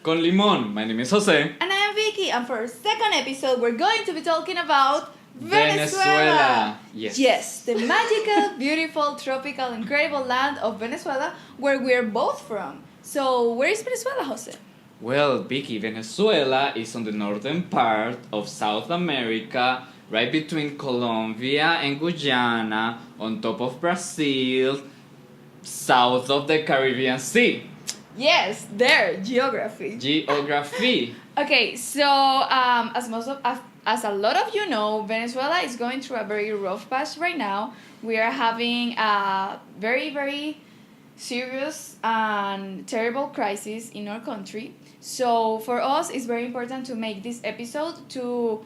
con Limón. My name is Jose. And I am Vicky, and for our second episode, we're going to be talking about Venezuela. Yes. The magical, beautiful, tropical, incredible land of Venezuela, where we're both from. So, where is Venezuela, Jose? Well, Vicky, Venezuela is on the northern part of South America, right between Colombia and Guyana, on top of Brazil, south of the Caribbean Sea. Yes, there, geography. Geography. Okay, so as a lot of you know, Venezuela is going through a very rough patch right now. We are having a very, very serious and terrible crisis in our country. So for us, it's very important to make this episode to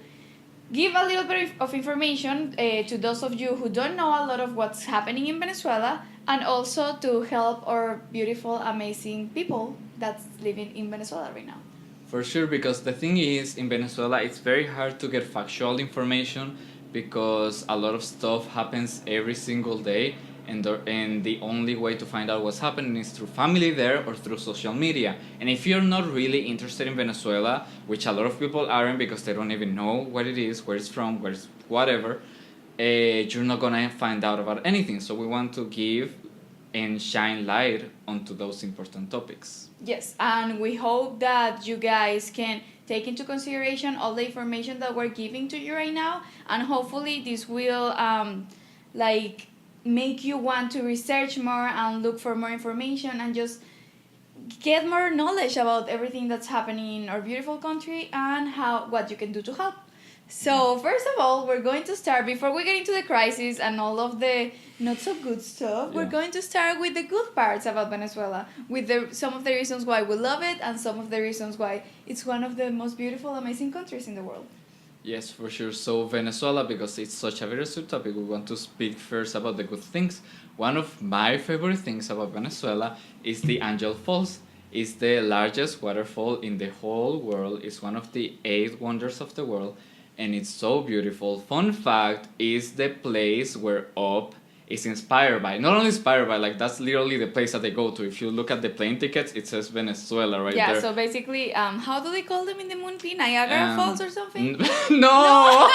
give a little bit of information to those of you who don't know a lot of what's happening in Venezuela, and also to help our beautiful, amazing people that's living in Venezuela right now. For sure, because the thing is, in Venezuela, it's very hard to get factual information because a lot of stuff happens every single day, and the only way to find out what's happening is through family there or through social media. And if you're not really interested in Venezuela, which a lot of people aren't because they don't even know what it is, where it's from, where it's whatever, you're not gonna find out about anything. So we want to give and shine light onto those important topics. Yes, and we hope that you guys can take into consideration all the information that we're giving to you right now, and hopefully this will make you want to research more and look for more information and just get more knowledge about everything that's happening in our beautiful country and what you can do to help. So first of all, we're going to start, before we get into the crisis and all of the not so good stuff, we're going to start with the good parts about Venezuela, with some of the reasons why we love it and some of the reasons why it's one of the most beautiful, amazing countries in the world. Yes, for sure. So Venezuela, because it's such a very topic, we want to speak first about the good things. One of my favorite things about Venezuela is the Angel Falls. It's the largest waterfall in the whole world. It's one of the 8 wonders of the world, and it's so beautiful. Fun fact is the place where Up is inspired by. Not only inspired by, like, that's literally the place that they go to. If you look at the plane tickets, it says Venezuela right there. Yeah, so basically, how do they call them in the movie? Niagara Falls or something? No!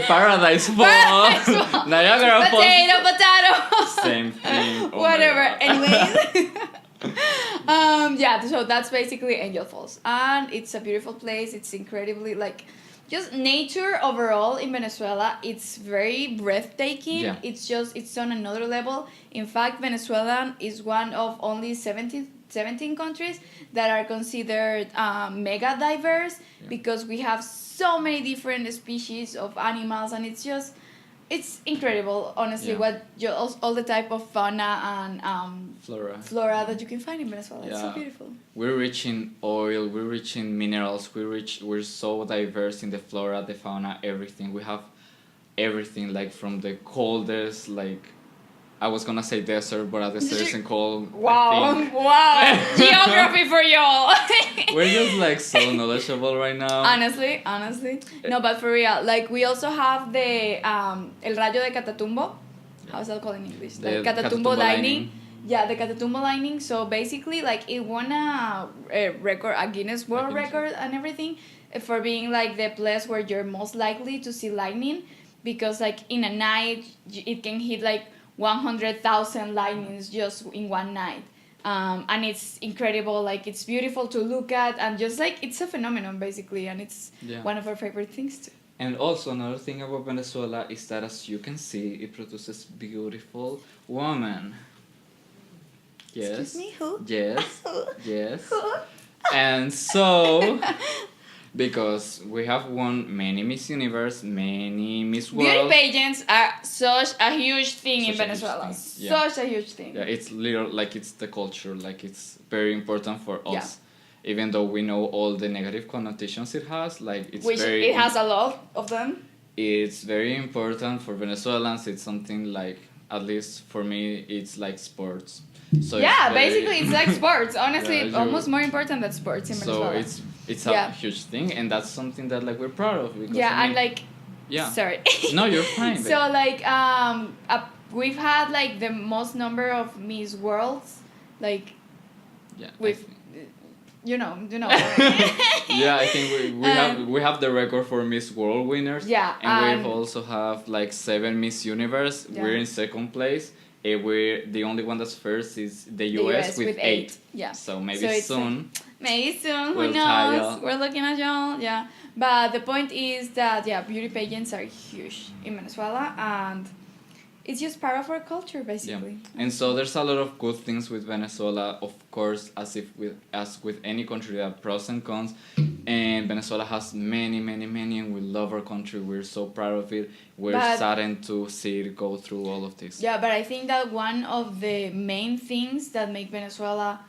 Paradise Falls. Niagara Falls. Potato. Same thing. Oh Whatever. Anyways. So that's basically Angel Falls. And it's a beautiful place. It's incredibly, just nature overall in Venezuela, it's very breathtaking. Yeah. It's on another level. In fact, Venezuelan is one of only 17 countries that are considered mega diverse, because we have so many different species of animals, and it's incredible, honestly, all the type of fauna and flora that you can find in Venezuela. It's so beautiful. We're rich in oil, we're rich in minerals, we're so diverse in the flora, the fauna, everything. We have everything, like from the coldest, I was gonna say desert, but a desert isn't cold. Wow. Geography for y'all. We're just so knowledgeable right now. Honestly. No, but for real, we also have the El Rayo de Catatumbo. How's that called in English? The Catatumbo lightning. Yeah, the Catatumbo lightning. So basically, it won a record, a Guinness World Record and everything, for being the place where you're most likely to see lightning, because in a night it can hit 100,000 lightnings just in one night. And it's incredible, it's beautiful to look at, and just it's a phenomenon basically, and it's one of our favorite things too. And also another thing about Venezuela is that, as you can see, it produces beautiful women. Yes. Excuse me, who? Yes. Who? Yes. Who? And so, because we have won many Miss Universe, many Miss World. Beauty pageants are such a huge thing in Venezuela. Such a huge thing. Yeah, it's literally it's the culture. It's very important for us. Even though we know all the negative connotations it has, it has a lot of them. It's very important for Venezuelans. It's something at least for me, it's like sports. So basically it's like sports. Honestly, almost more important than sports in Venezuela. So it's a huge thing, and that's something that we're proud of. Because, sorry. No, you're fine. So we've had the most number of Miss Worlds, Yeah, I think we have the record for Miss World winners. Yeah, and we also have like 7 Miss Universe. Yeah. We're in second place. We're the only one that's first is the US, with 8. Yeah. So maybe soon. Maybe soon. We'll Who knows? tire. We're looking at y'all. Yeah. But the point is that beauty pageants are huge in Venezuela, and it's just part of our culture, basically. Yeah. And so there's a lot of good things with Venezuela, of course, as with any country, there are pros and cons. And Venezuela has many, and we love our country. We're so proud of it. We're saddened to see it go through all of this. Yeah, but I think that one of the main things that make Venezuela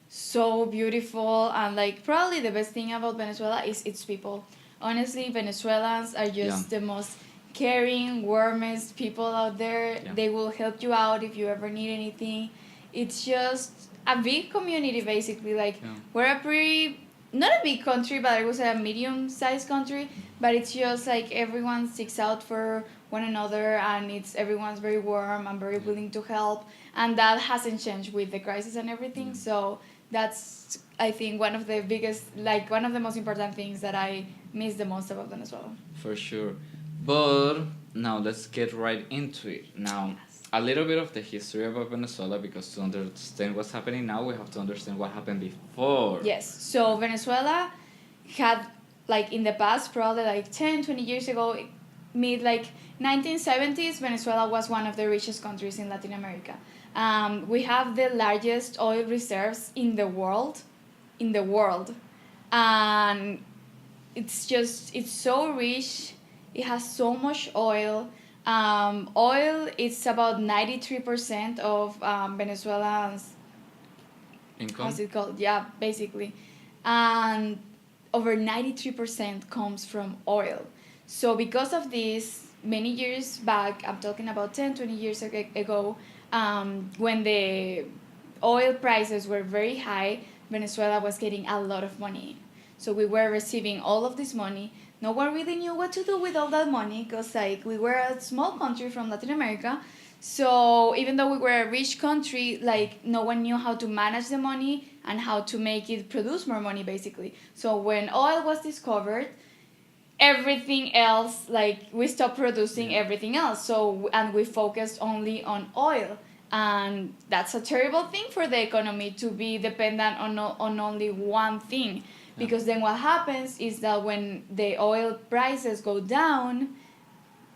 so beautiful, and like probably the best thing about Venezuela is its people. Honestly, Venezuelans are just the most caring, warmest people out there. Yeah. They will help you out if you ever need anything. It's just a big community, basically. Like, we're a pretty, not a big country, but I would say a medium-sized country. But it's just like everyone sticks out for one another, and everyone's very warm and very willing to help. And that hasn't changed with the crisis and everything. So that's, I think, one of the most important things that I miss the most about Venezuela. For sure. But now let's get right into it. Now, a little bit of the history about Venezuela, because to understand what's happening now, we have to understand what happened before. Yes. So Venezuela had, like, in the past, probably like 10, 20 years ago, mid like 1970s, Venezuela was one of the richest countries in Latin America. We have the largest oil reserves in the world. And it's so rich. It has so much oil. Oil is about 93% of Venezuelans' income. How's it called? Yeah, basically. And over 93% comes from oil. So because of this, many years back, I'm talking about 10, 20 years ago, when the oil prices were very high, Venezuela was getting a lot of money. So we were receiving all of this money. No one really knew what to do with all that money, because like we were a small country from Latin America. So even though we were a rich country, like no one knew how to manage the money and how to make it produce more money, basically. So when oil was discovered, everything else, like we stopped producing everything else. So, and we focused only on oil. And that's a terrible thing for the economy, to be dependent on only one thing. Because then what happens is that when the oil prices go down,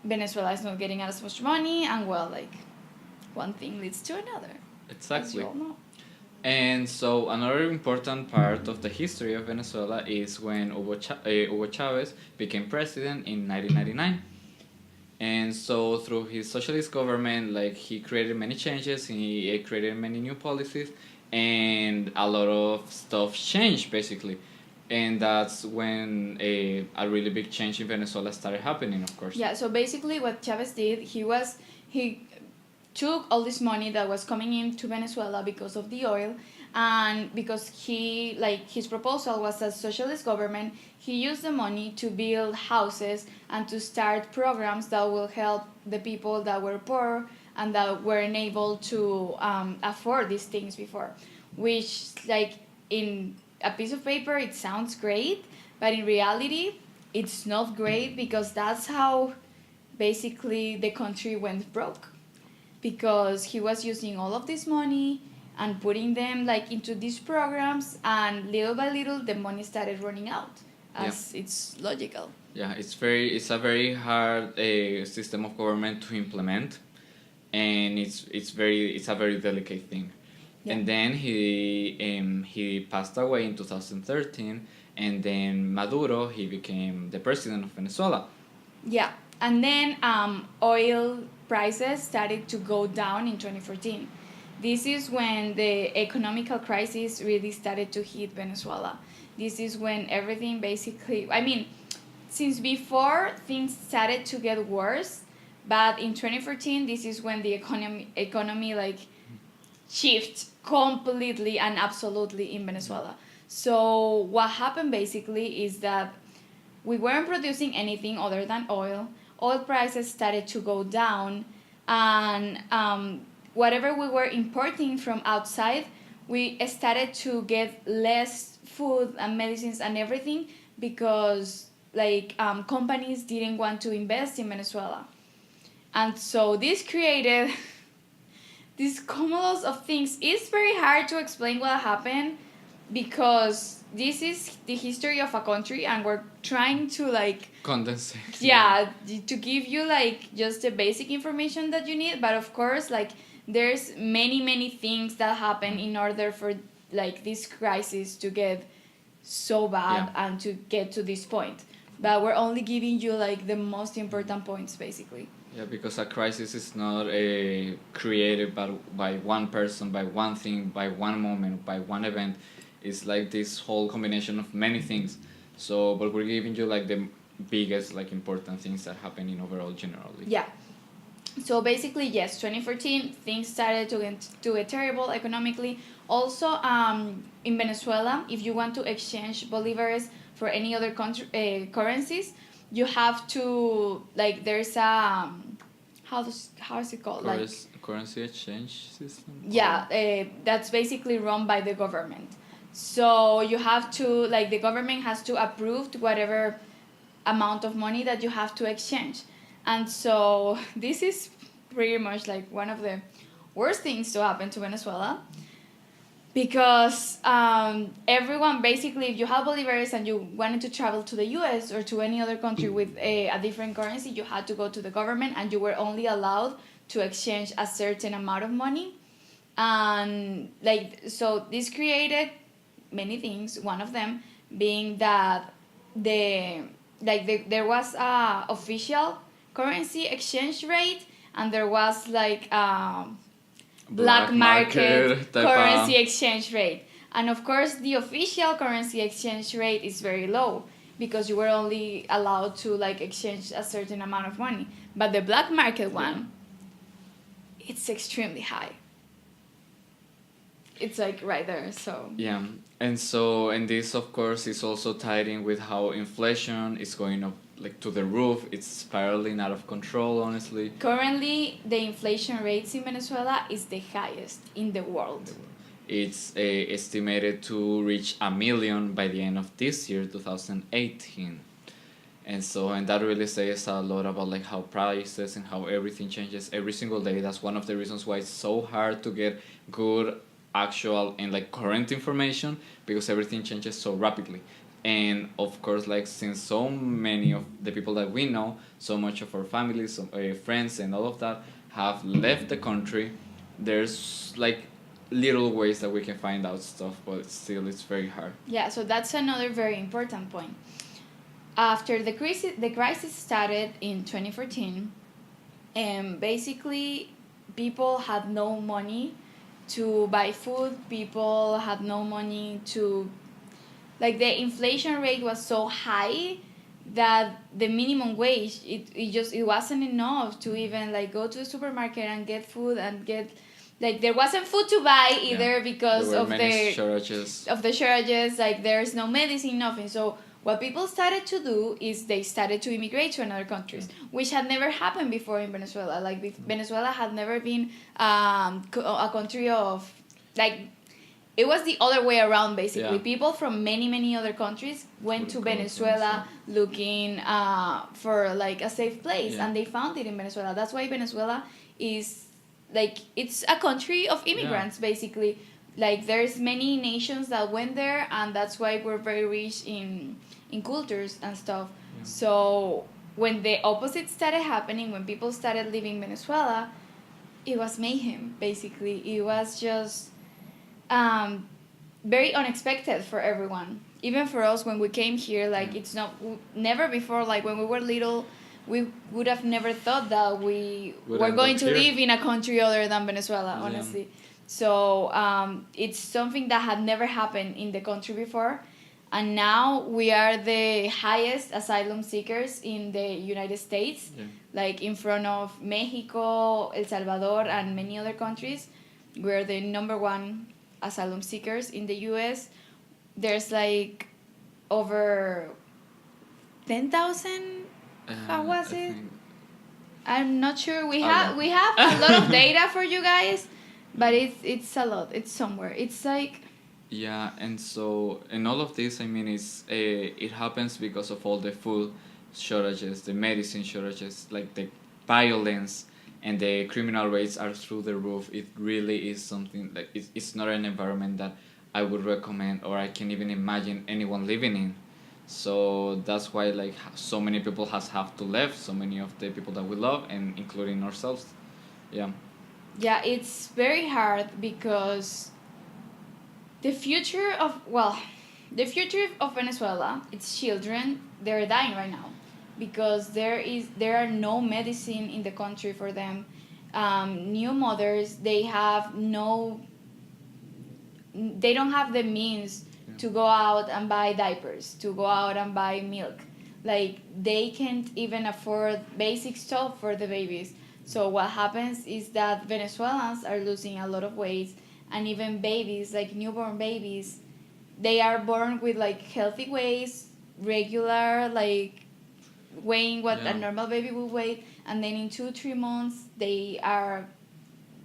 Venezuela is not getting as much money, and well, like, one thing leads to another. Exactly. As you all know. And so another important part of the history of Venezuela is when Hugo Chavez became president in 1999. And so through his socialist government, like, he created many changes, he created many new policies, and a lot of stuff changed, basically. And that's when a really big change in Venezuela started happening, of course. Yeah, so basically what Chavez did, he took all this money that was coming into Venezuela because of the oil, and because his proposal was a socialist government, he used the money to build houses and to start programs that will help the people that were poor and that were unable to afford these things before. Which, like, in a piece of paper, it sounds great, but in reality, it's not great, because that's how basically the country went broke. Because he was using all of this money and putting them like into these programs, and little by little the money started running out, as it's logical. Yeah, it's a very hard system of government to implement, and it's a very delicate thing. Yeah. And then he passed away in 2013, and then Maduro, he became the president of Venezuela. Yeah, and then oil prices started to go down in 2014. This is when the economical crisis really started to hit Venezuela. This is when everything basically, I mean, since before things started to get worse, but in 2014, this is when the economy like shift completely and absolutely in Venezuela. So what happened basically is that we weren't producing anything other than oil. Oil prices started to go down, and whatever we were importing from outside we started to get less food and medicines and everything because like companies didn't want to invest in Venezuela. And so this created this cumulus of things. It's very hard to explain what happened because this is the history of a country and we're trying to like Condensate. yeah, to give you like just the basic information that you need, but of course like there's many things that happen in order for like this crisis to get so bad and to get to this point, but we're only giving you like the most important points basically. Yeah, because a crisis is not created by one person, by one thing, by one moment, by one event. It's like this whole combination of many things. So, but we're giving you like the biggest, like important things that happen in overall generally. Yeah. So basically, yes, 2014 things started to get terrible economically. Also, in Venezuela, if you want to exchange bolivars for any other currencies, you have to like there's a how is it called Currency exchange system. Yeah, that's basically run by the government. So you have to like the government has to approve whatever amount of money that you have to exchange, and so this is pretty much like one of the worst things to happen to Venezuela. Because everyone basically, if you have bolivars and you wanted to travel to the US or to any other country with a different currency, you had to go to the government and you were only allowed to exchange a certain amount of money. And like so this created many things, one of them being that there was a official currency exchange rate and there was like black market currency exchange rate. And of course the official currency exchange rate is very low because you were only allowed to like exchange a certain amount of money, but the black market one, it's extremely high. It's like right there. So yeah, and this of course is also tied in with how inflation is going up like to the roof. It's spiraling out of control, honestly. Currently, the inflation rates in Venezuela is the highest in the world. It's estimated to reach 1 million by the end of this year, 2018. And that really says a lot about like how prices and how everything changes every single day. That's one of the reasons why it's so hard to get good, actual, and like current information because everything changes so rapidly. And of course, like since so many of the people that we know, so much of our families, friends, and all of that have left the country, there's like little ways that we can find out stuff, but still it's very hard. Yeah, so that's another very important point. After the crisis started in 2014, basically people had no money to buy food, people had no money to like the inflation rate was so high that the minimum wage it wasn't enough to even like go to the supermarket and get food and get like there wasn't food to buy either because of the shortages, like there's no medicine, nothing. So what people started to do is they started to immigrate to another countries, which had never happened before in Venezuela. Like Venezuela had never been a country of like. It was the other way around, basically. Yeah. People from many other countries went to Venezuela looking for like a safe place, and they found it in Venezuela. That's why Venezuela is like it's a country of immigrants, basically. Like there's many nations that went there, and that's why we're very rich in cultures and stuff. Yeah. So when the opposite started happening, when people started leaving Venezuela, it was mayhem. Basically, it was just. Very unexpected for everyone, even for us when we came here. Like it's never before. Like when we were little, we would have never thought that we were going to live in a country other than Venezuela. Honestly, so it's something that had never happened in the country before, and now we are the highest asylum seekers in the United States, like in front of Mexico, El Salvador, and many other countries. We're the number one asylum seekers in the US. There's like over 10,000. How was it? I'm not sure. We have a lot of data for you guys, But it's a lot. It's somewhere. It's like Yeah, and so in all of this, I mean, it happens because of all the food shortages, the medicine shortages, like the violence and the criminal rates are through the roof. It really is something like it's not an environment that I would recommend or I can even imagine anyone living in. So that's why like so many people has have to leave. So many of the people that we love, and including ourselves. Yeah. yeah, it's very hard because the future of well, the future of Venezuela, its children, they're dying right now because there are no medicine in the country for them. New mothers, they don't have the means to go out and buy diapers, to go out and buy milk. Like they can't even afford basic stuff for the babies. So what happens is that Venezuelans are losing a lot of weight, and even babies, like newborn babies, they are born with like healthy weights, regular like weighing what a normal baby would weigh, and then in 2-3 months they are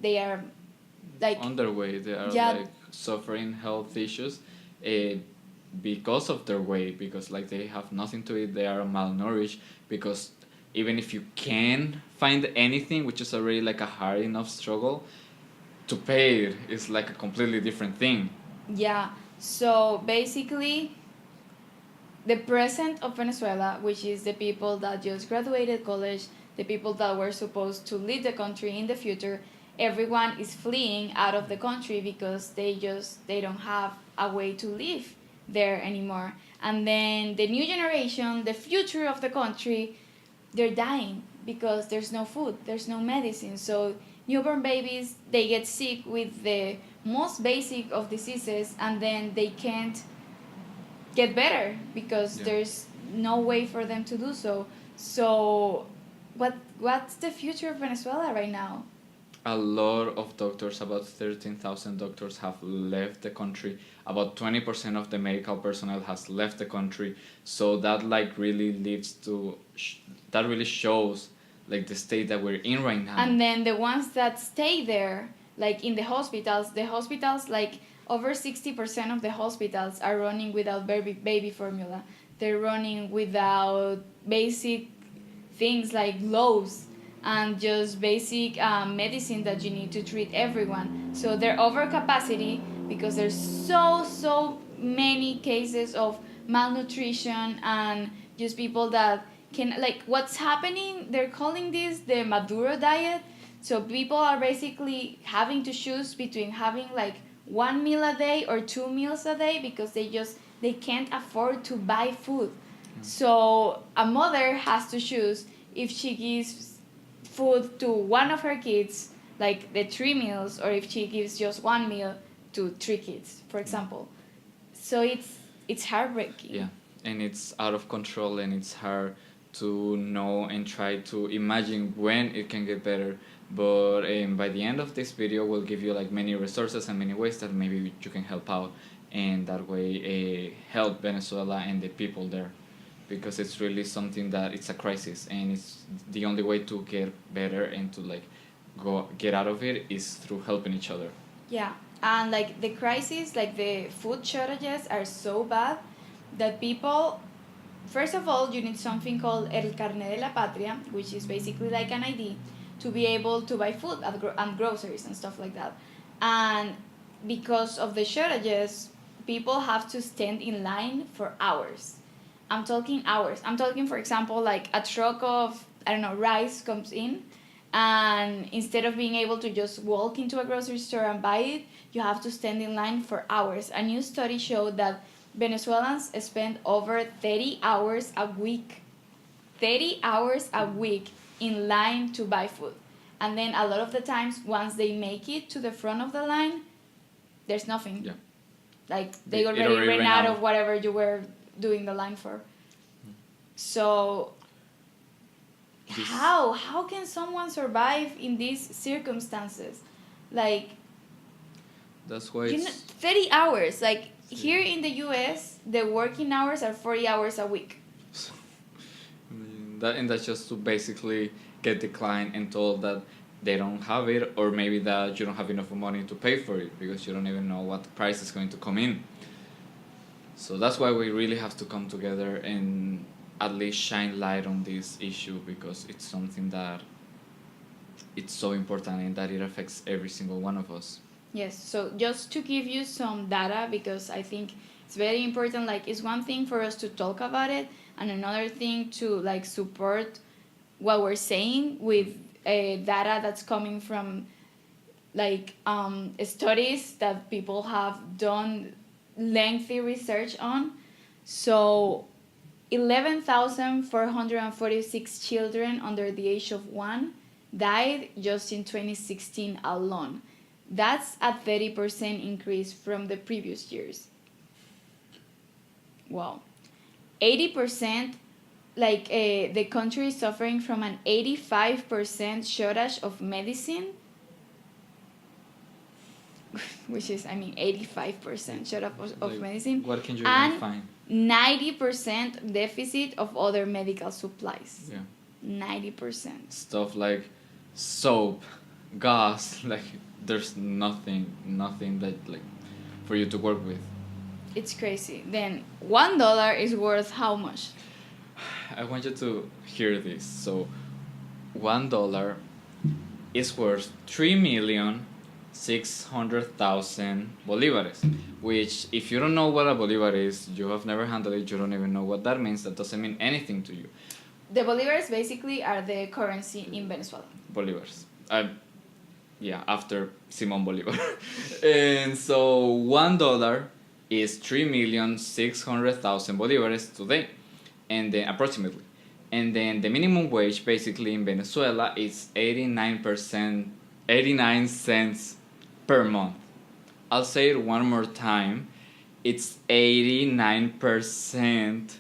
like underweight. They are like suffering health issues uh, because of their weight, because like they have nothing to eat, they are malnourished, because even if you can find anything, which is already like a hard enough struggle, to pay it is like a completely different thing. Yeah, so basically the present of Venezuela, which is the people that just graduated college, the people that were supposed to lead the country in the future, everyone is fleeing out of the country because they don't have a way to live there anymore. And then the new generation, the future of the country, they're dying because there's no food, there's no medicine. So newborn babies, they get sick with the most basic of diseases, and then they can't get better because there's no way for them to do so. So what's the future of Venezuela right now? A lot of doctors, about 13,000 doctors, have left the country. About 20% of the medical personnel has left the country. So that like really leads to that really shows like the state that we're in right now. And then the ones that stay there, like in the hospitals like over 60% of the hospitals are running without baby formula. They're running without basic things like gloves and just basic medicine that you need to treat everyone. So they're over capacity because there's so many cases of malnutrition and just people that can like what's happening. They're calling this the Maduro Diet. So people are basically having to choose between having like one meal a day or 2 meals a day because they can't afford to buy food. So a mother has to choose if she gives food to one of her kids, like the 3 meals, or if she gives just one meal to 3 kids, for example. So it's heartbreaking. Yeah, and it's out of control, and it's hard to know and try to imagine when it can get better. But by the end of this video, we'll give you like many resources and many ways that maybe you can help out, and that way help Venezuela and the people there, because it's really something that it's a crisis, and it's the only way to get better and to like get out of it is through helping each other. Yeah, and like the crisis, like the food shortages are so bad that people, first of all, you need something called el carnet de la patria, which is basically like an ID to be able to buy food and groceries and stuff like that. And because of the shortages, people have to stand in line for hours. I'm talking hours. I'm talking, for example, like a truck of, I don't know, rice comes in, and instead of being able to just walk into a grocery store and buy it, you have to stand in line for hours. A new study showed that Venezuelans spend over 30 hours a week. 30 hours a week in line to buy food. And then a lot of the times, once they make it to the front of the line, there's nothing. Yeah. Like, they already ran out of whatever you were doing the line for. So, how can someone survive in these circumstances? Like, that's why 30 hours. Like, here in the US, the working hours are 40 hours a week. And that's just to basically get the client and told that they don't have it, or maybe that you don't have enough money to pay for it because you don't even know what the price is going to come in. So that's why we really have to come together and at least shine light on this issue, because it's something that it's so important and that it affects every single one of us. Yes, so just to give you some data, because I think it's very important, like it's one thing for us to talk about it and another thing to like support what we're saying with data that's coming from like studies that people have done lengthy research on. So 11,446 children under the age of 1 died just in 2016 alone. That's a 30% increase from the previous years. Wow. 80%, like the country is suffering from an 85% shortage of medicine, which is, 85% shortage of Like, medicine. what can you and even find? 90% deficit of other medical supplies. Yeah. 90%. Stuff like soap, gas, like there's nothing that like for you to work with. It's crazy. Then $1 is worth how much? I want you to hear this. So $1 is worth 3,600,000 bolivares, which if you don't know what a bolivar is, you have never handled it, you don't even know what that means, that doesn't mean anything to you. The bolivars basically are the currency in Venezuela. Bolivars. Yeah, after Simon Bolivar. And so $1 is 3,600,000 bolivares today, and then approximately. And then the minimum wage basically in Venezuela is 89 cents per month. I'll say it one more time. It's 89%.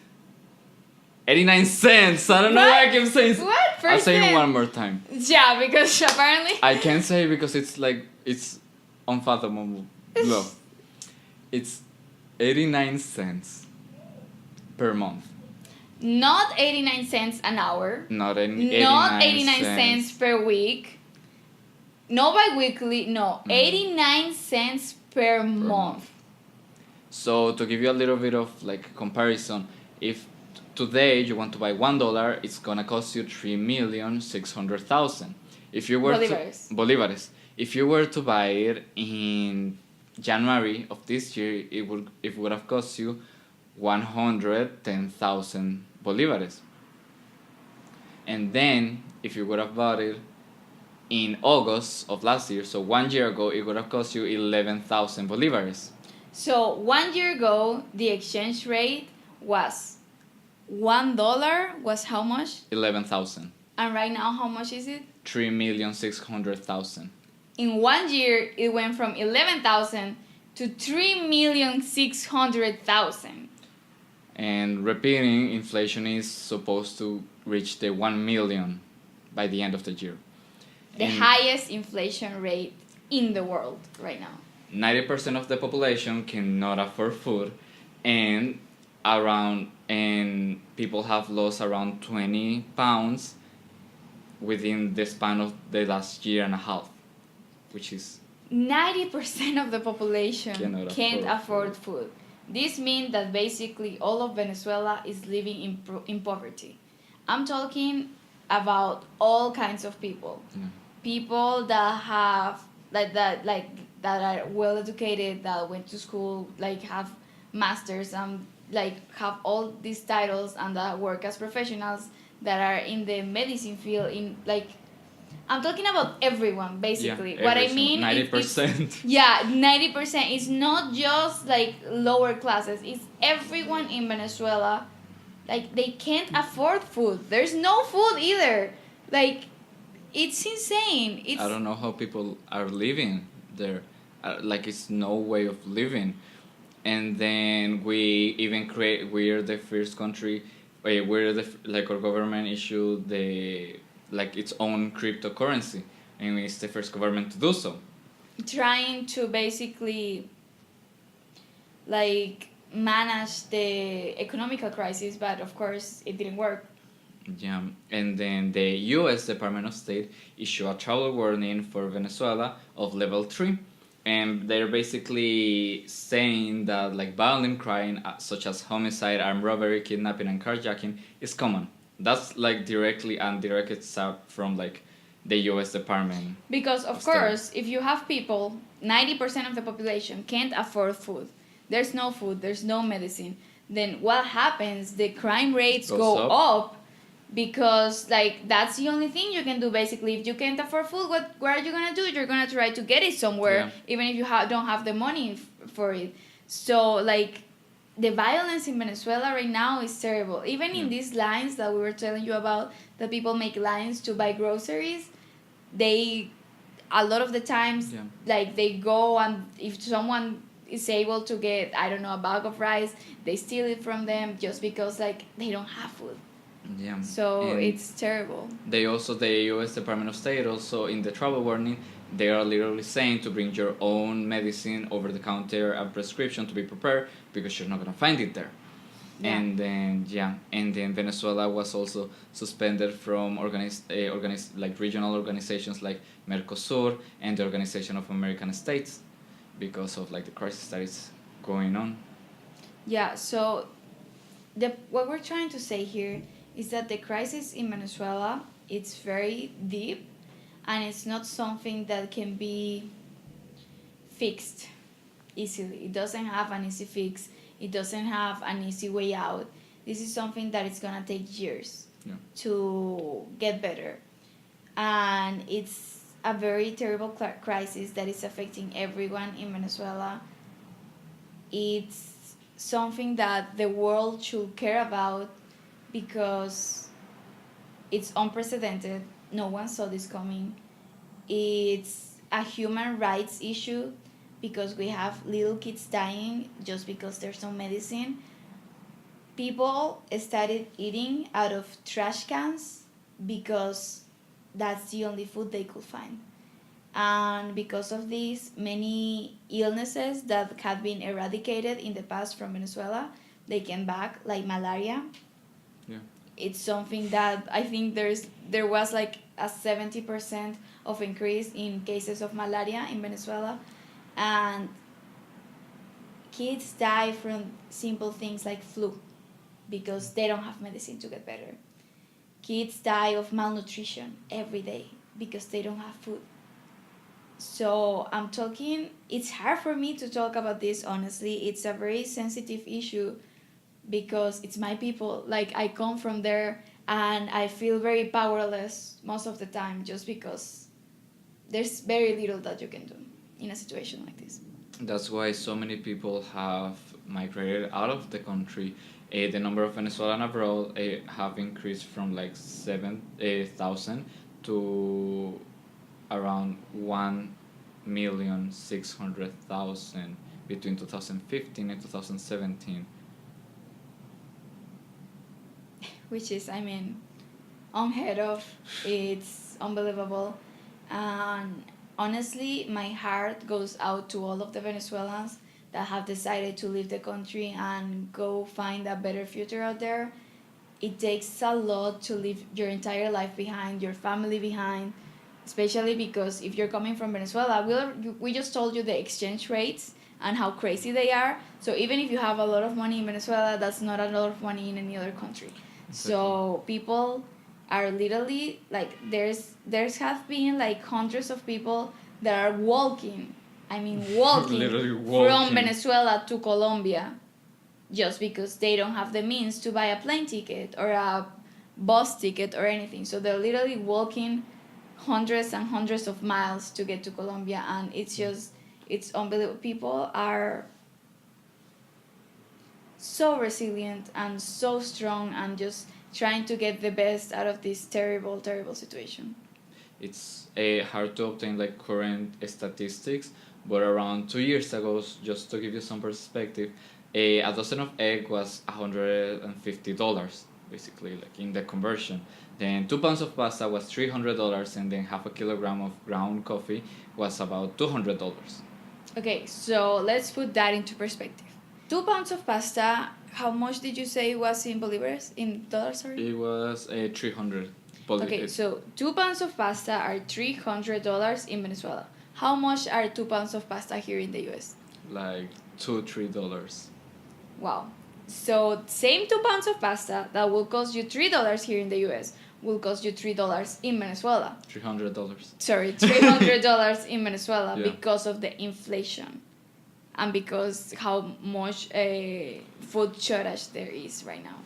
89 cents! I don't know why I keep saying... What? I'll say it one more time. Yeah, because apparently... I can't say it because it's like... It's unfathomable. No. It's 89 cents per month. Not 89 cents an hour. Not 89 Not 89 cents per week. No bi-weekly. No. 89 cents per month. So to give you a little bit of like comparison, if today you want to buy $1, it's gonna cost you 3,600,000. If you were bolivares. If you were to buy it in January of this year, it would have cost you 110,000 bolivares. And then if you would have bought it in August of last year, so 1 year ago, it would have cost you 11,000 bolivares. So 1 year ago, the exchange rate was $1 was how much? 11,000. And right now, how much is it? 3,600,000. In 1 year, it went from 11,000 to 3,600,000. And repeating, inflation is supposed to reach the 1 million by the end of the year. The highest inflation rate in the world right now. 90% of the population cannot afford food, and people have lost around 20 pounds within the span of the last year and a half, which is 90% of the population can't afford food. This means that basically all of Venezuela is living in poverty. I'm talking about all kinds of people. Yeah. People that have that are well educated, that went to school, like have masters and like have all these titles, and that work as professionals that are in the medicine field. In like, I'm talking about everyone basically. Yeah, what I mean, 90%. Yeah, 90%. It's not just like lower classes. It's everyone in Venezuela. Like they can't afford food. There's no food either. Like, it's insane. I don't know how people are living there. Like, it's no way of living. And then we're the first country, our government issued its own cryptocurrency, and it's the first government to do so. Trying to basically like manage the economical crisis, but of course it didn't work. Yeah, and then the U.S. Department of State issued a travel warning for Venezuela of level 3, and they're basically saying that like violent crime such as homicide, armed robbery, kidnapping, and carjacking is common. That's like directly and directed out from like the U.S. Department. Because of course, if you have people, 90% of the population can't afford food. There's no food. There's no medicine. Then what happens? The crime rates go up because like that's the only thing you can do basically. If you can't afford food, what are you gonna do? You're gonna try to get it somewhere, even if you don't have the money for it. So like the violence in Venezuela right now is terrible. Even in these lines that we were telling you about, that people make lines to buy groceries, they a lot of the times like they go, and if someone is able to get, I don't know, a bag of rice, they steal it from them just because like they don't have food. Yeah. So and it's terrible. They also, the U.S. Department of State also in the travel warning, they are literally saying to bring your own medicine over the counter and prescription to be prepared because you're not gonna find it there. Yeah. And then Venezuela was also suspended from like regional organizations like Mercosur and the Organization of American States because of like the crisis that is going on. Yeah, so what we're trying to say here is that the crisis in Venezuela, it's very deep, and it's not something that can be fixed easily. It doesn't have an easy fix. It doesn't have an easy way out. This is something that it's gonna take years to get better, and it's a very terrible crisis that is affecting everyone in Venezuela. It's something that the world should care about because it's unprecedented. No one saw this coming. It's a human rights issue because we have little kids dying just because there's no medicine. People started eating out of trash cans because that's the only food they could find. And because of this, many illnesses that had been eradicated in the past from Venezuela, they came back, like malaria. Yeah. It's something that I think there was like a 70% of increase in cases of malaria in Venezuela. And kids die from simple things like flu because they don't have medicine to get better. Kids die of malnutrition every day because they don't have food. So it's hard for me to talk about this, honestly. It's a very sensitive issue because it's my people. Like, I come from there and I feel very powerless most of the time just because there's very little that you can do in a situation like this. That's why so many people have migrated out of the country. The number of Venezuelan abroad have increased from like 7,000 to around 1,600,000 between 2015 and 2017. Which is, I mean, unheard of. It's unbelievable. And honestly, my heart goes out to all of the Venezuelans that have decided to leave the country and go find a better future out there. It takes a lot to leave your entire life behind, your family behind, especially because if you're coming from Venezuela, we just told you the exchange rates and how crazy they are. So even if you have a lot of money in Venezuela, that's not a lot of money in any other country. Exactly. So people are literally like there's have been like hundreds of people that are walking walking from Venezuela to Colombia just because they don't have the means to buy a plane ticket or a bus ticket or anything. So they're literally walking hundreds and hundreds of miles to get to Colombia, and it's unbelievable. People are so resilient and so strong and just trying to get the best out of this terrible, terrible situation. It's hard to obtain like current statistics, but around 2 years ago, just to give you some perspective, a dozen of egg was $150, basically, like in the conversion. Then 2 pounds of pasta was $300, and then half a kilogram of ground coffee was about $200. Okay, so let's put that into perspective. 2 pounds of pasta how much did you say it was in bolivars? In dollars, sorry? It was 300 Bolivars. Okay, so 2 pounds of pasta are $300 in Venezuela. How much are 2 pounds of pasta here in the US? Like $2-3. Wow. So same 2 pounds of pasta that will cost you $3 here in the US will cost you $3 in Venezuela. $300. Sorry, $300 in Venezuela Yeah. because of the inflation and because how much food shortage there is right now.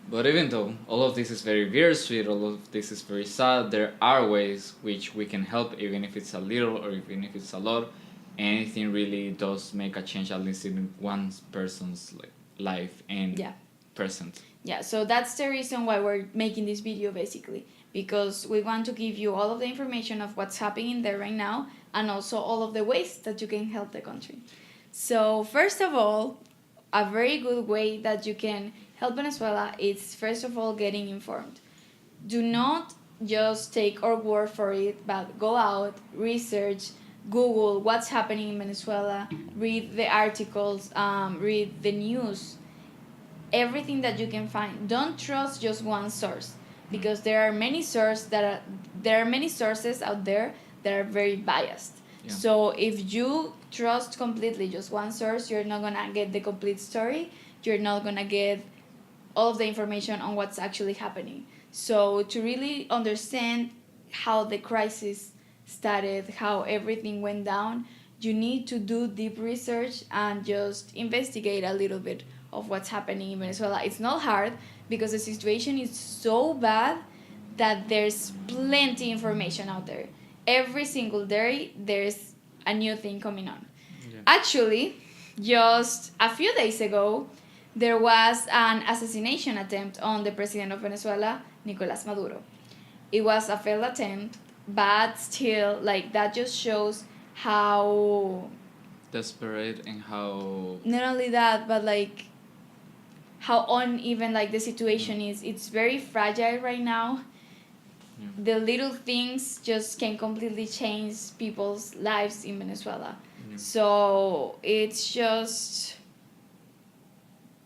But even though all of this is very bittersweet, all of this is very sad, there are ways which we can help, even if it's a little or even if it's a lot. Anything really does make a change, at least in one person's life and present. Yeah, so that's the reason why we're making this video basically, because we want to give you all of the information of what's happening there right now and also all of the ways that you can help the country. So first of all, a very good way that you can help Venezuela is first of all getting informed. Do not just take our word for it, but go out, research, Google what's happening in Venezuela, read the articles, read the news, everything that you can find. Don't trust just one source, because there are many sources out there that are very biased. Yeah. So if you trust completely just one source, you're not gonna get the complete story. You're not gonna get all of the information on what's actually happening. So to really understand how the crisis started, how everything went down, you need to do deep research and just investigate a little bit of what's happening in Venezuela. It's not hard because the situation is so bad that there's plenty information out there. Every single day there's a new thing coming on. Yeah. Actually, just a few days ago, there was an assassination attempt on the president of Venezuela, Nicolas Maduro. It was a failed attempt, but still, that just shows how desperate and how not only that, but how uneven the situation is. It's very fragile right now. Yeah. The little things just can completely change people's lives in Venezuela. Yeah. So it's just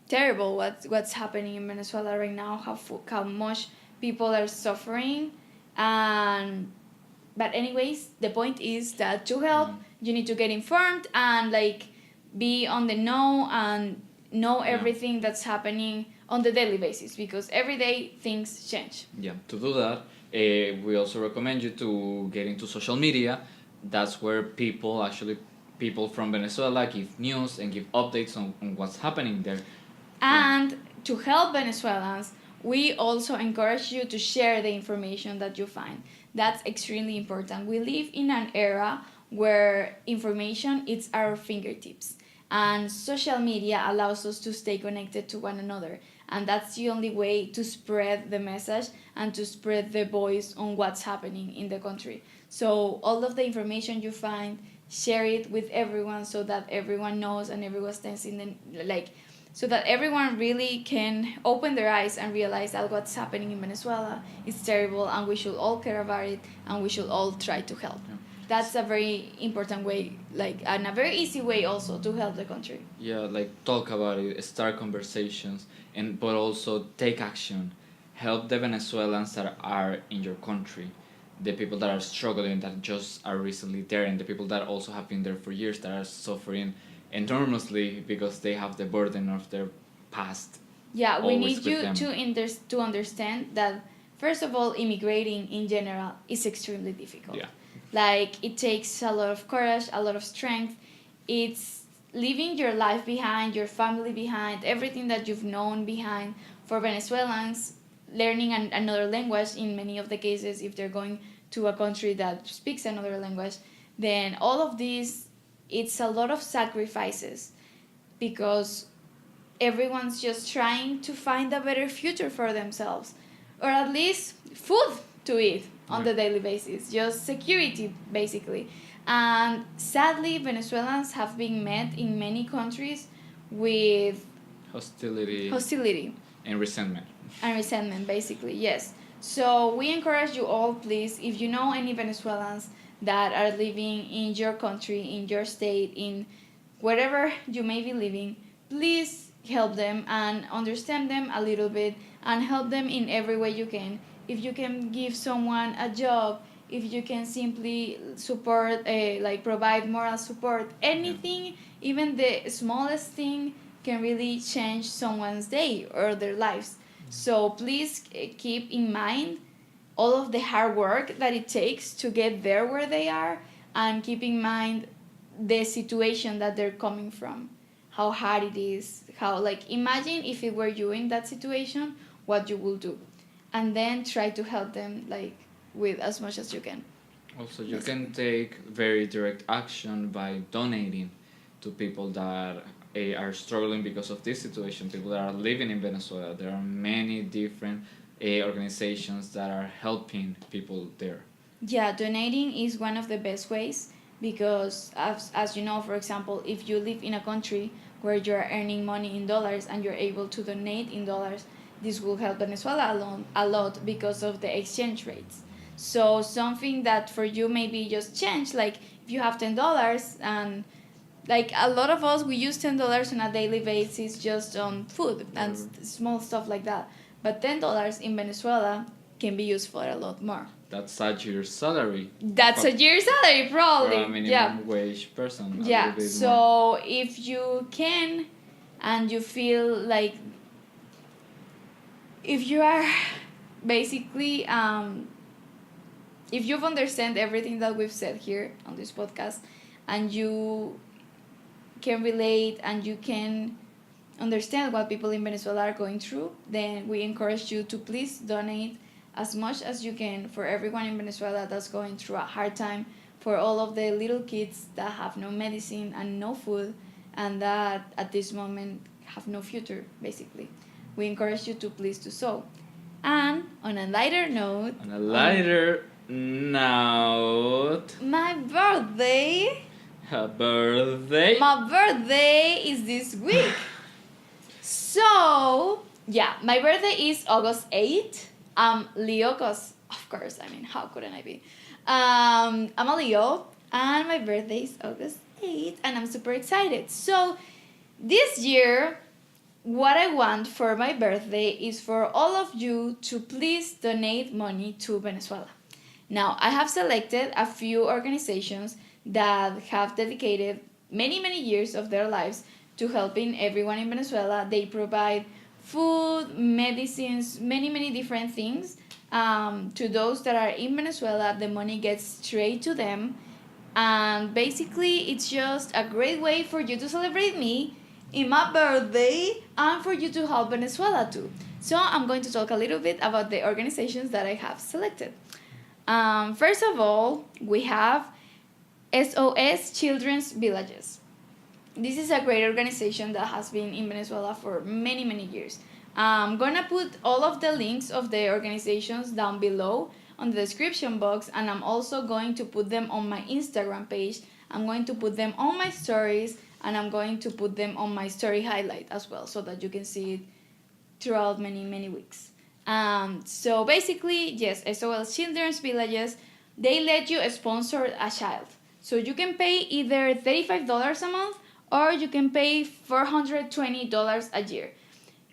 terrible what's happening in Venezuela right now, how much people are suffering. But anyways, the point is that to help, you need to get informed and be on the know and know everything that's happening on the daily basis, because every day things change. Yeah, to do that, we also recommend you to get into social media. That's where people from Venezuela give news and give updates on what's happening there. And to help Venezuelans, we also encourage you to share the information that you find. That's extremely important. We live in an era where information is at our fingertips, and social media allows us to stay connected to one another, and that's the only way to spread the message and to spread the voice on what's happening in the country. So all of the information you find, share it with everyone so that everyone knows and everyone stands in the so that everyone really can open their eyes and realize that what's happening in Venezuela is terrible and we should all care about it and we should all try to help. Yeah. That's a very important way, and a very easy way also to help the country. Yeah, talk about it, start conversations, but also take action. Help the Venezuelans that are in your country, the people that are struggling, that just are recently there, and the people that also have been there for years that are suffering enormously because they have the burden of their past. Yeah, we need you to understand that, first of all, immigrating in general is extremely difficult. Yeah. It takes a lot of courage, a lot of strength. It's leaving your life behind, your family behind, everything that you've known behind. For Venezuelans, learning another language, in many of the cases, if they're going to a country that speaks another language, then all of this, it's a lot of sacrifices, because everyone's just trying to find a better future for themselves, or at least food to eat on the daily basis, just security basically. And sadly, Venezuelans have been met in many countries with hostility and resentment. Basically, yes. So we encourage you all, please, if you know any Venezuelans that are living in your country, in your state, in wherever you may be living, please help them and understand them a little bit and help them in every way you can. If you can give someone a job, if you can simply support, like provide moral support, anything, even the smallest thing can really change someone's day or their lives. So please keep in mind all of the hard work that it takes to get there where they are, and keep in mind the situation that they're coming from, how hard it is, how, like, imagine if it were you in that situation, what you will do, and then try to help them, like, with as much as you can. Also, you can take very direct action by donating to people that are struggling because of this situation, people that are living in Venezuela. There are many different organizations that are helping people there. Yeah, donating is one of the best ways, because as you know, for example, if you live in a country where you're earning money in dollars and you're able to donate in dollars, this will help Venezuela a lot because of the exchange rates. So something that for you maybe just change, like if you have $10, and like a lot of us, we use $10 on a daily basis just on food and small stuff like that, but $10 in Venezuela can be used for a lot more. That's a year's salary. That's a year's salary, probably. For a minimum wage person. Yeah. So more. If you can, and you feel like, if you are basically, if you've understand everything that we've said here on this podcast, and you can relate and you can understand what people in Venezuela are going through, then we encourage you to please donate as much as you can for everyone in Venezuela that's going through a hard time, for all of the little kids that have no medicine and no food, and that at this moment have no future, basically. We encourage you to please do so. And on a lighter note... my birthday... My birthday is this week. So, yeah, my birthday is August 8th. I'm Leo, because, of course, I mean, how couldn't I be? I'm a Leo, and my birthday is August 8th, and I'm super excited. So, this year, what I want for my birthday is for all of you to please donate money to Venezuela. Now, I have selected a few organizations that have dedicated many, many years of their lives to helping everyone in Venezuela. They provide food, medicines, many, many different things. To those that are in Venezuela, the money gets straight to them. And basically, it's just a great way for you to celebrate me in my birthday, and for you to help Venezuela too. So I'm going to talk a little bit about the organizations that I have selected. First of all, we have SOS Children's Villages. This is a great organization that has been in Venezuela for many, many years. I'm gonna put all of the links of the organizations down below on the description box, and I'm also going to put them on my Instagram page. I'm going to put them on my stories, and I'm going to put them on my story highlight as well, so that you can see it throughout many, many weeks. So basically, yes, SOS Children's Villages, they let you sponsor a child. So you can pay either $35 a month, or you can pay $420 a year.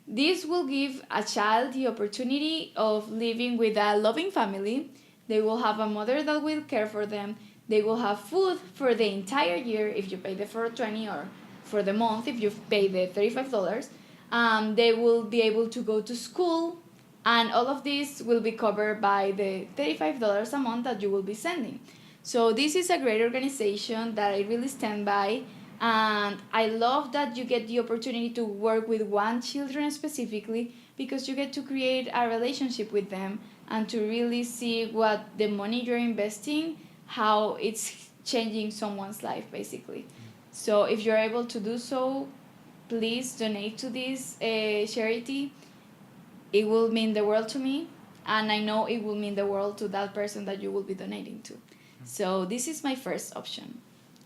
This will give a child the opportunity of living with a loving family. They will have a mother that will care for them. They will have food for the entire year if you pay the $420, or for the month if you pay the $35. They will be able to go to school, and all of this will be covered by the $35 a month that you will be sending. So this is a great organization that I really stand by, and I love that you get the opportunity to work with one children specifically, because you get to create a relationship with them and to really see what the money you're investing, how it's changing someone's life, basically. So if you're able to do so, please donate to this charity. It will mean the world to me, and I know it will mean the world to that person that you will be donating to. So this is my first option.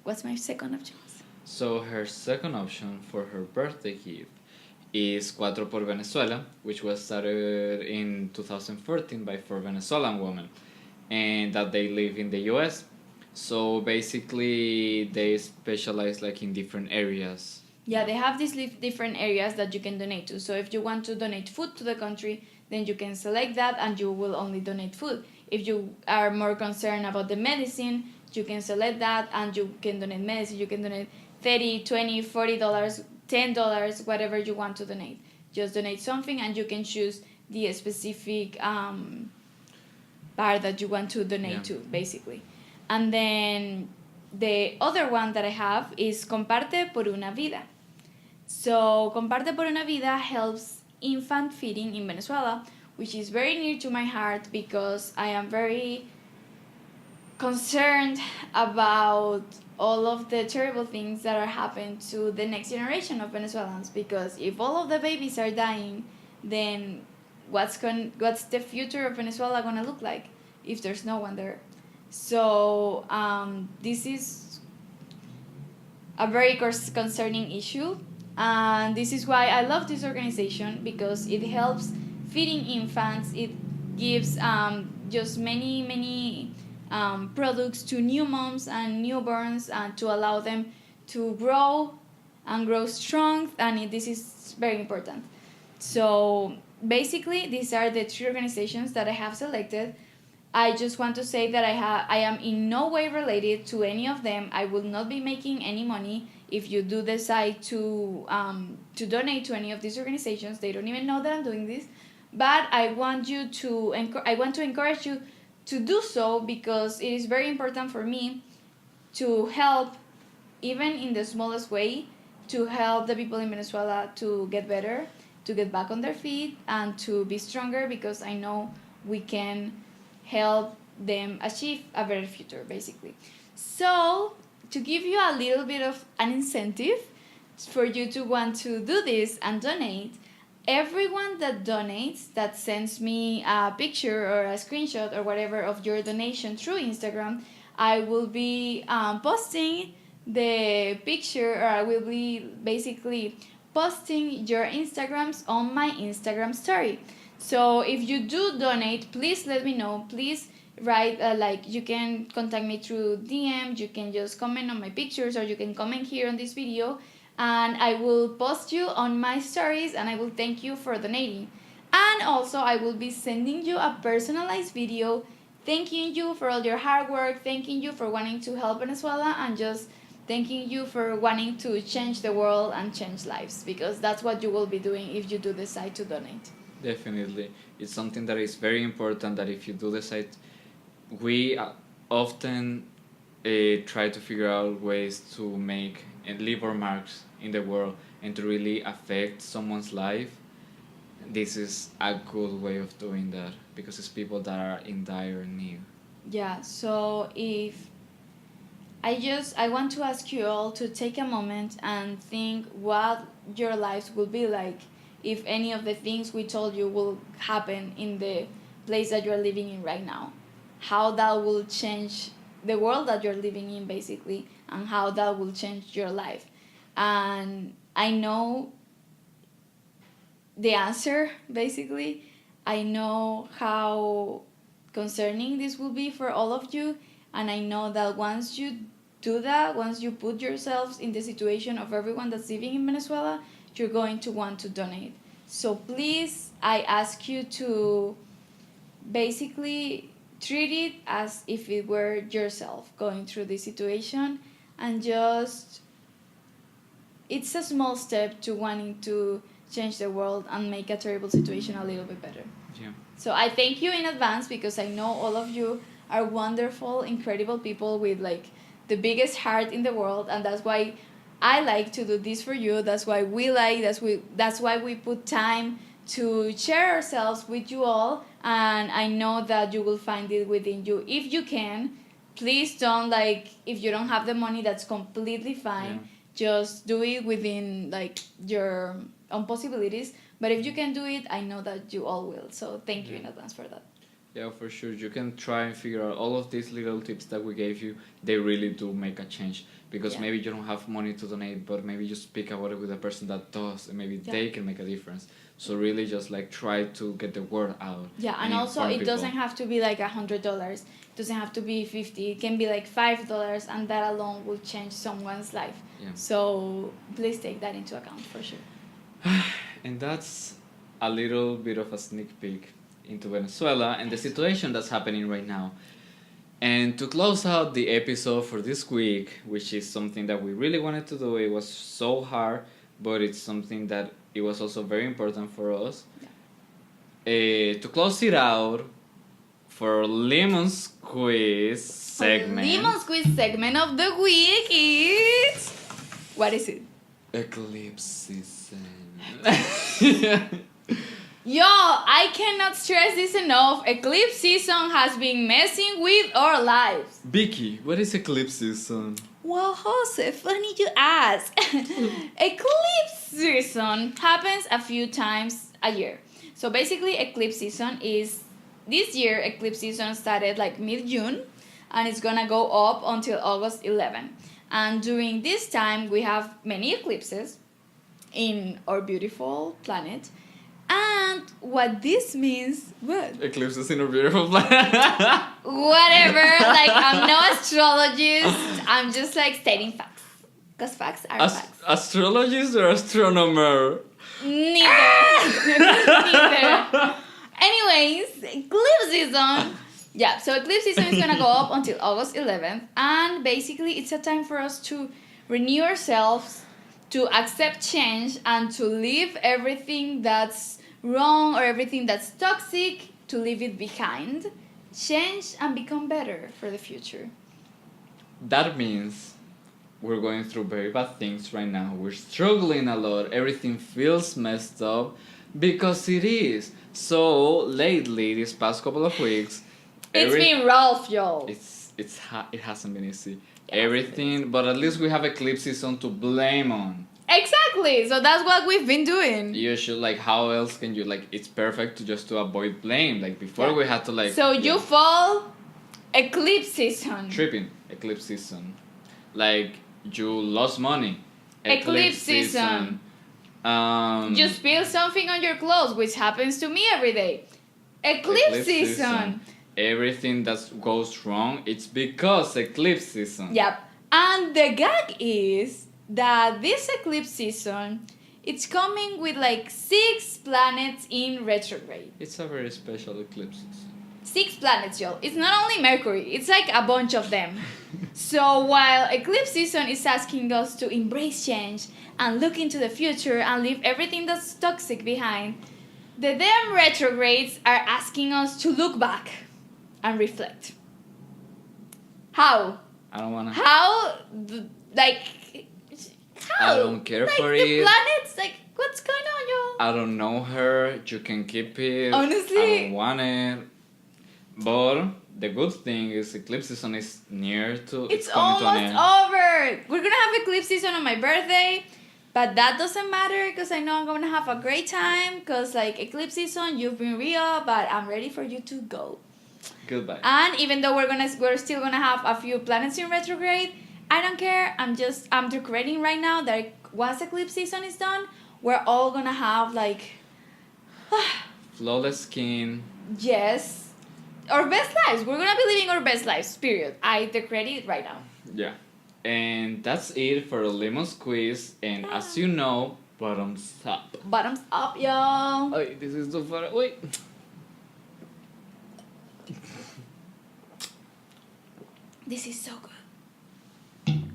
What's my second option? So her second option for her birthday gift is Cuatro por Venezuela, which was started in 2014 by 4 Venezuelan women, and that they live in the US. So basically they specialize like in different areas Yeah, they have these different areas that you can donate to. So if you want to donate food to the country, then you can select that and you will only donate food. If you are more concerned about the medicine, you can select that and you can donate medicine. You can donate $30, $20, $40, $10, whatever you want to donate. Just donate something and you can choose the specific part that you want to donate to, basically. And then the other one that I have is Comparte por una vida. So Comparte por una vida helps infant feeding in Venezuela, which is very near to my heart because I am very concerned about all of the terrible things that are happening to the next generation of Venezuelans, because if all of the babies are dying, then what's the future of Venezuela going to look like if there's no one there? So this is a very concerning issue, and this is why I love this organization, because it helps feeding infants. It gives just many products to new moms and newborns and to allow them to grow and grow strong, and this is very important. So basically these are the three organizations that I have selected. I just want to say that I am in no way related to any of them. I will not be making any money if you do decide to donate to any of these organizations. They don't even know that I'm doing this, but I want to encourage you to do so, because it is very important for me to help, even in the smallest way, to help the people in Venezuela to get better, to get back on their feet, and to be stronger, because I know we can help them achieve a better future, basically. So to give you a little bit of an incentive for you to want to do this and donate, everyone that donates, that sends me a picture or a screenshot or whatever of your donation through Instagram, I will be posting the picture, or I will be basically posting your Instagrams on my Instagram story. So if you do donate, please let me know. Please write, you can contact me through DM, you can just comment on my pictures, or you can comment here on this video, and I will post you on my stories, and I will thank you for donating. And also I will be sending you a personalized video thanking you for all your hard work, thanking you for wanting to help Venezuela, and just thanking you for wanting to change the world and change lives, because that's what you will be doing if you do decide to donate. Definitely. It's something that is very important, that if you do decide, we often try to figure out ways to make and leave our marks in the world and to really affect someone's life. This is a good way of doing that, because it's people that are in dire need. Yeah, so if I want to ask you all to take a moment and think what your lives will be like if any of the things we told you will happen in the place that you're living in right now. How that will change the world that you're living in, basically, and how that will change your life. And I know the answer, basically. I know how concerning this will be for all of you, and I know that once you do that, once you put yourselves in the situation of everyone that's living in Venezuela, you're going to want to donate. So please, I ask you to basically treat it as if it were yourself going through this situation, and just, it's a small step to wanting to change the world and make a terrible situation a little bit better. Yeah. So I thank you in advance, because I know all of you are wonderful, incredible people with the biggest heart in the world, and that's why I like to do this for you. That's why that's why we put time to share ourselves with you all, and I know that you will find it within you. If you can, please don't, if you don't have the money, that's completely fine. Yeah. Just do it within your own possibilities. But if you can do it, I know that you all will. So thank you in advance for that. Yeah, for sure. You can try and figure out all of these little tips that we gave you. They really do make a change. Because maybe you don't have money to donate, but maybe you speak about it with a person that does, and maybe they can make a difference. So really just like try to get the word out. Yeah, and also it doesn't have to be like $100. It doesn't have to be 50. It can be like $5, and that alone will change someone's life. Yeah. So please take that into account for sure. And that's a little bit of a sneak peek into Venezuela and the situation that's happening right now. And to close out the episode for this week, which is something that we really wanted to do, it was so hard, but it's something that it was also very important for us. Yeah. To close it out, for Limon's quiz segment. Limon's quiz segment of the week is... What is it? Eclipse season. Yo, I cannot stress this enough. Eclipse season has been messing with our lives. Vicky, what is eclipse season? Well, Jose, funny you ask. Eclipse season happens a few times a year. So basically, eclipse season is... This year, eclipse season started like mid-June. And it's gonna go up until August 11. And during this time, we have many eclipses in our beautiful planet. And what this means, what? Eclipses in a beautiful planet. Whatever, like I'm no astrologist, I'm just like stating facts. Because facts are facts. Astrologist or astronomer? Neither. Neither. Anyways, eclipse season. Yeah, so eclipse season is gonna go up until August 11th. And basically it's a time for us to renew ourselves, to accept change, and to leave everything that's wrong or everything that's toxic, to leave it behind, change, and become better for the future. That means we're going through very bad things right now. We're struggling a lot. Everything feels messed up because it is. So lately, these past couple of weeks, it's been rough, y'all. It hasn't been easy. Everything, but at least we have eclipse season to blame on. Exactly, so that's what we've been doing. You should, like, how else can you, like, it's perfect to avoid blame. Like, before we had to, like... So you fall, eclipse season. Tripping, eclipse season. Like, you lost money. Eclipse season. You spill something on your clothes, which happens to me every day. Eclipse season. Everything that goes wrong, it's because eclipse season. Yep. And the gag is that this eclipse season, it's coming with like 6 planets in retrograde. It's a very special eclipse season. 6 planets, y'all. It's not only Mercury, it's like a bunch of them. So while eclipse season is asking us to embrace change and look into the future and leave everything that's toxic behind, the damn retrogrades are asking us to look back and reflect. How? I don't wanna. How? Like, how? I don't care like, for the it. Planets, like, what's going on, y'all? I don't know her. You can keep it. Honestly, I don't want it. But the good thing is eclipse season is near to. It's almost over. We're gonna have eclipse season on my birthday. But that doesn't matter because I know I'm going to have a great time because, like, eclipse season, you've been real, but I'm ready for you to go. Goodbye. And even though we're still going to have a few planets in retrograde, I don't care. I'm decorating right now that once eclipse season is done, we're all going to have, like... flawless skin. Yes. Our best lives. We're going to be living our best lives, period. I decorate it right now. Yeah. And that's it for the Limon's quiz. And as you know, bottoms up. Bottoms up, y'all. Oh, this is too far away. This is so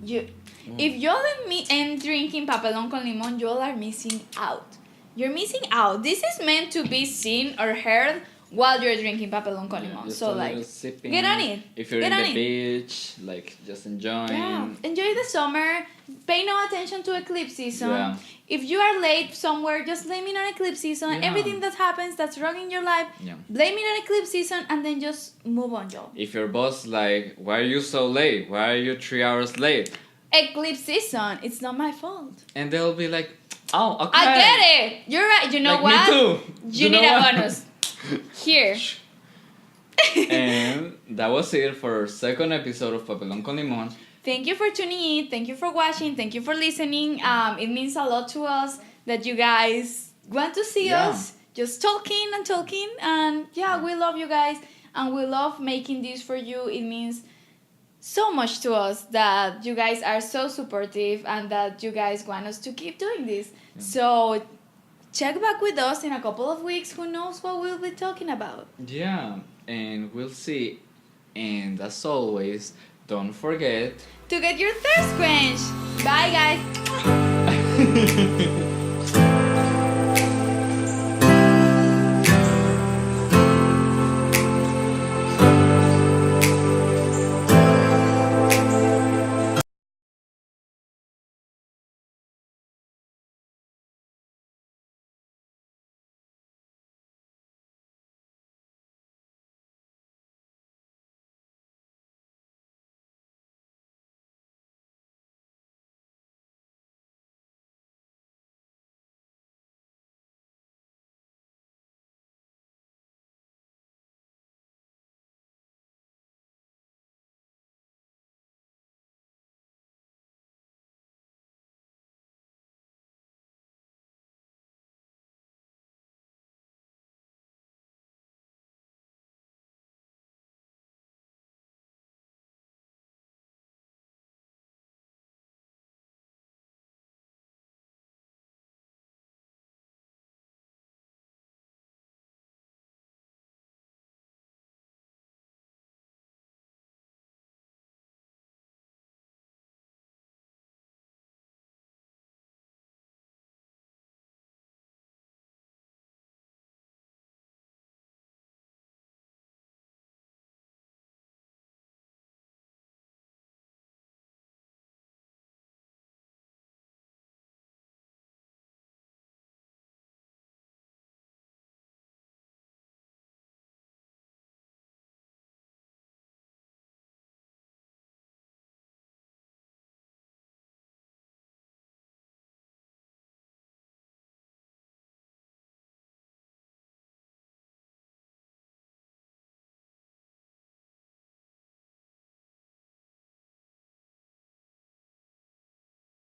good. If y'all ain't drinking Papelón con Limón, y'all are missing out. You're missing out. This is meant to be seen or heard while you're drinking Papelón con Limón. So, like, get on it. If you're in the beach, like, just enjoying. Yeah. Enjoy the summer. Pay no attention to eclipse season. Yeah. If you are late somewhere, just blame it on eclipse season. Yeah. Everything that happens that's wrong in your life, blame it on eclipse season and then just move on, y'all. If your boss, like, why are you so late? Why are you 3 hours late? Eclipse season, it's not my fault. And they'll be like, oh, okay. I get it. You're right. You know like, what? Me too. You need a bonus. Here. And that was it for our second episode of Papelón con Limón. Thank you for tuning in. Thank you for watching. Thank you for listening. It means a lot to us that you guys want to see us just talking. And we love you guys. And we love making this for you. It means so much to us that you guys are so supportive and that you guys want us to keep doing this. Yeah. So check back with us in a couple of weeks. Who knows what we'll be talking about. Yeah, and we'll see. And as always, don't forget to get your thirst quenched. Bye, guys.